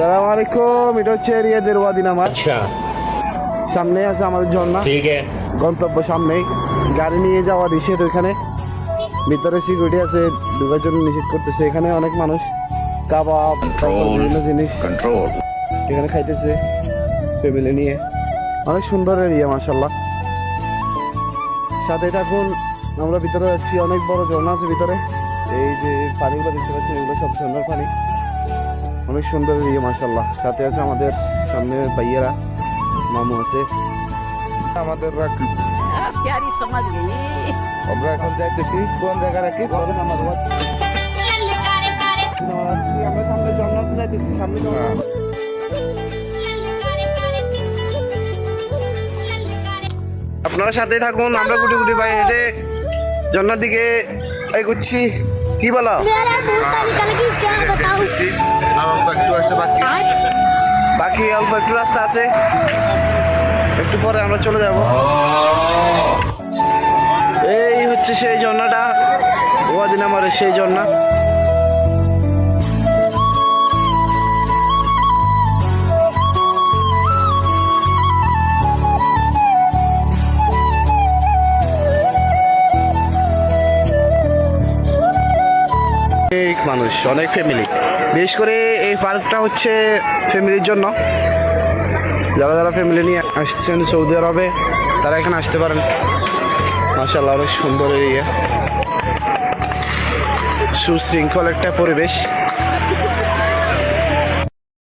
সালাম আলাইকুম। এটা হচ্ছে রিয়াদের ওয়াদি নামাজ। अच्छा সামনে আছে আমাদের ঝর্ণা, ठीक है। গন্তব্য সামনেই। গাড়ি নিয়ে যাওয়া নিষেধ ওইখানে, ভিতরে সিকিউরিটি আছে, ঢোকার জন্য নিষেধ করতেছে। এখানে অনেক মানুষ কাবাব, তারপর বিভিন্ন জিনিস এখানে খাইতেছে ফ্যামিলি নিয়ে। অনেক সুন্দর এরিয়া মাশাআল্লাহ। সাথে থাকুন, আমরা ভিতরে যাচ্ছি। অনেক বড় ঝর্ণা আছে ভিতরে। এই যে পানিগুলো দেখতে পাচ্ছেন, এগুলো সব ঝর্ণার পানি। অনেক সুন্দর এরিয়া মাশাআল্লাহ। সাথে আছে আমাদের সামনে ভাইয়েরা, মামু আছে। আমাদের রাখি प्यारी समझ गई। আমরা এখন যাইতেছি কোন জায়গা রাখি আমরা সামনে ঝর্ণাতে যাইতেছি, সামনে ঝর্ণা। আপনারা সাথে থাকুন, আমরা গুটি গুটি পাই হেঁটে ঝর্ণার দিকে এগুচ্ছি। কি বলো? मेरा भूत निकल गई, क्या बताऊं? একটু আছে বাকি বাকি অল্প একটু রাস্তা আছে, একটু পরে আমরা চলে যাব। এই হচ্ছে সেই ঝর্ণাটা, ওয়াদি নামারের সেই ঝর্ণা। অনেক মানুষ, অনেক ফ্যামিলি। বিশেষ করে এই পার্কটা হচ্ছে ফ্যামিলির জন্য। যারা যারা ফ্যামিলি নিয়ে আসছেন সৌদি আরবে, তারা এখানে আসতে পারেন। মাশাআল্লাহ অনেক সুন্দর এরিয়া, সুশৃঙ্খল একটা পরিবেশ।